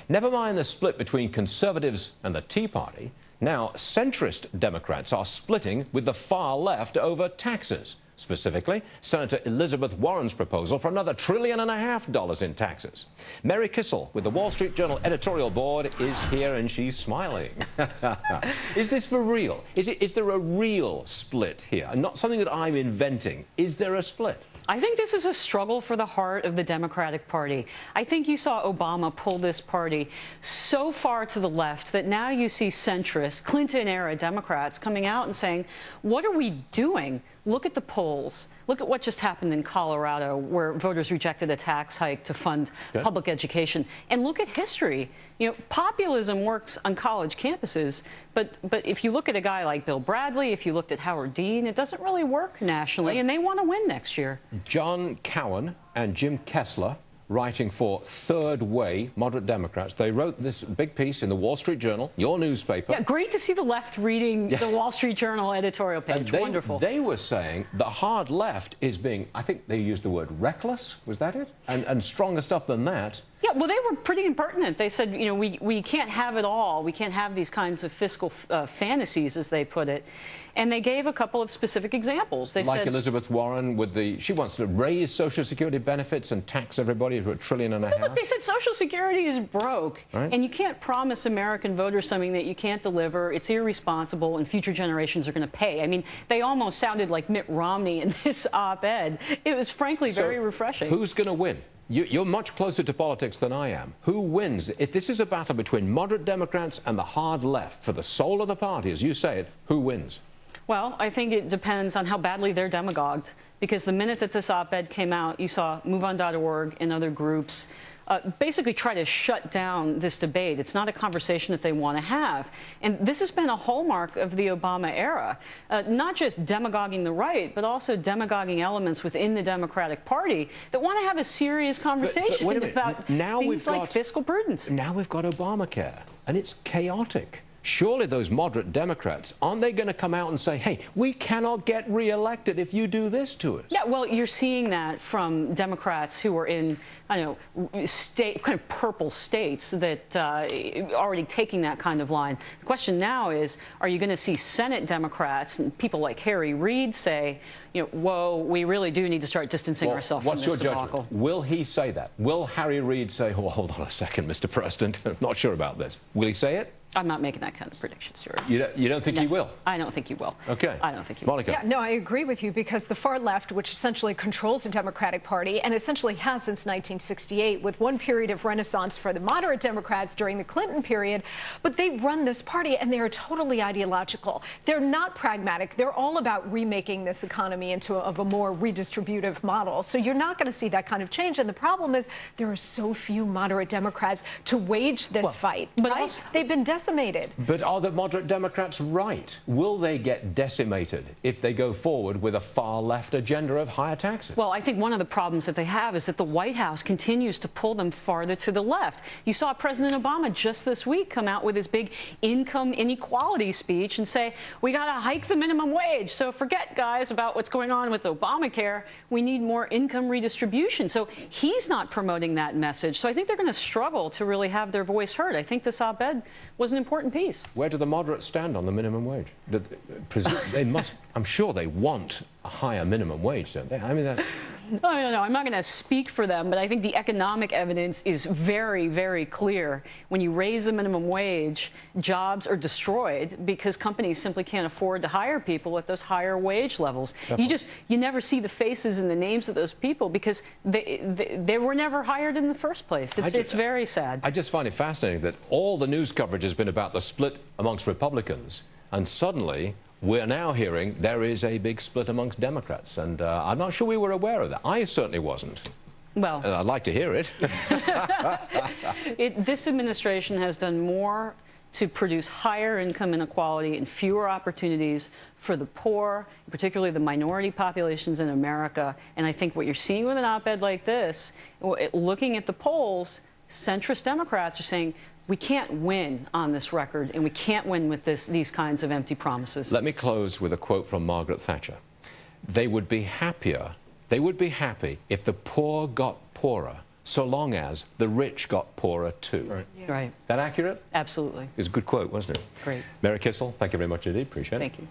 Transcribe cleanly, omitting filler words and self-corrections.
Never mind the split between conservatives and the Tea Party. Now, centrist Democrats are splitting with the far left over taxes. Specifically, Senator Elizabeth Warren's proposal for another $1.5 trillion in taxes. Mary Kissel with the Wall Street Journal editorial board is here, and she's smiling. Is this for real? Is there a real split here? And not something that I'm inventing. Is there a split? I think this is a struggle for the heart of the Democratic Party. I think you saw Obama pull this party so far to the left that now you see centrist, Clinton-era Democrats coming out and saying, what are we doing? Look at the polls. Look at what just happened in Colorado, where voters rejected a tax hike to fund public education. And look at history. You know, populism works on college campuses, but if you look at a guy like Bill Bradley, if you looked at Howard Dean, it doesn't really work nationally, and they want to win next year. John Cowan and Jim Kessler, writing for Third Way, moderate Democrats, they wrote this big piece in the Wall Street Journal, your newspaper. Yeah, great to see the left reading the Wall Street Journal editorial page. Wonderful. They were saying the hard left is being, I think they used the word reckless, was that it? And stronger stuff than that. Yeah, well, they were pretty impertinent. They said, you know, we can't have it all. We can't have these kinds of fiscal fantasies, as they put it. And they gave a couple of specific examples. They like said, Elizabeth Warren with she wants to raise Social Security benefits and tax everybody to $1.5 trillion. No, look, they said Social Security is broke, right? And you can't promise American voters something that you can't deliver. It's irresponsible, and future generations are going to pay. I mean, they almost sounded like Mitt Romney in this op-ed. It was, frankly, very refreshing. Who's going to win? You're much closer to politics than I am. Who wins? If this is a battle between moderate Democrats and the hard left, for the soul of the party, as you say it, who wins? Well, I think it depends on how badly they're demagogued, because the minute that this op-ed came out, you saw MoveOn.org and other groups basically try to shut down this debate. It's not a conversation that they want to have. And this has been a hallmark of the Obama era, not just demagoguing the right, but also demagoguing elements within the Democratic Party that want to have a serious conversation about things like fiscal prudence. Now we've got Obamacare, and it's chaotic. Surely those moderate Democrats, aren't they going to come out and say, hey, we cannot get reelected if you do this to us? Yeah, well, you're seeing that from Democrats who are in, I don't know, kind of purple states that are already taking that kind of line. The question now is, are you going to see Senate Democrats and people like Harry Reid say, you know, whoa, we really do need to start distancing ourselves from this debacle? What's your judgment? Will he say that? Will Harry Reid say, oh, hold on a second, Mr. President, I'm not sure about this. Will he say it? I'm not making that kind of prediction, Stuart. You don't think he will? I don't think he will. Okay. I don't think he will. Monica. Yeah, no, I agree with you, because the far left, which essentially controls the Democratic Party and essentially has since 1968, with one period of renaissance for the moderate Democrats during the Clinton period, but they run this party and they are totally ideological. They're not pragmatic. They're all about remaking this economy into a more redistributive model. So you're not going to see that kind of change. And the problem is there are so few moderate Democrats to wage this fight. But right? They've been decimated. But are the moderate Democrats right? Will they get decimated if they go forward with a far-left agenda of higher taxes? Well, I think one of the problems that they have is that the White House continues to pull them farther to the left. You saw President Obama just this week come out with his big income inequality speech and say, we got to hike the minimum wage. So forget, guys, about what's going on with Obamacare. We need more income redistribution. So he's not promoting that message. So I think they're going to struggle to really have their voice heard. I think this op-ed was an important piece. Where do the moderates stand on the minimum wage? They must, I'm sure they want a higher minimum wage, don't they? I mean, that's... No, I'm not going to speak for them, but I think the economic evidence is very, very clear. When you raise the minimum wage, jobs are destroyed because companies simply can't afford to hire people at those higher wage levels. You never see the faces and the names of those people because they were never hired in the first place. It's very sad. I just find it fascinating that all the news coverage has been about the split amongst Republicans, and suddenly we're now hearing there is a big split amongst Democrats, and I'm not sure we were aware of that. I certainly wasn't. Well, I'd like to hear it. This administration has done more to produce higher income inequality and fewer opportunities for the poor, particularly the minority populations in America. And I think what you're seeing with an op-ed like this, looking at the polls, centrist Democrats are saying, we can't win on this record, and we can't win with these kinds of empty promises. Let me close with a quote from Margaret Thatcher. They would be happy if the poor got poorer so long as the rich got poorer too. Right. Yeah. Right. That accurate? Absolutely. It was a good quote, wasn't it? Great. Mary Kissel, thank you very much indeed. Appreciate it. Thank you.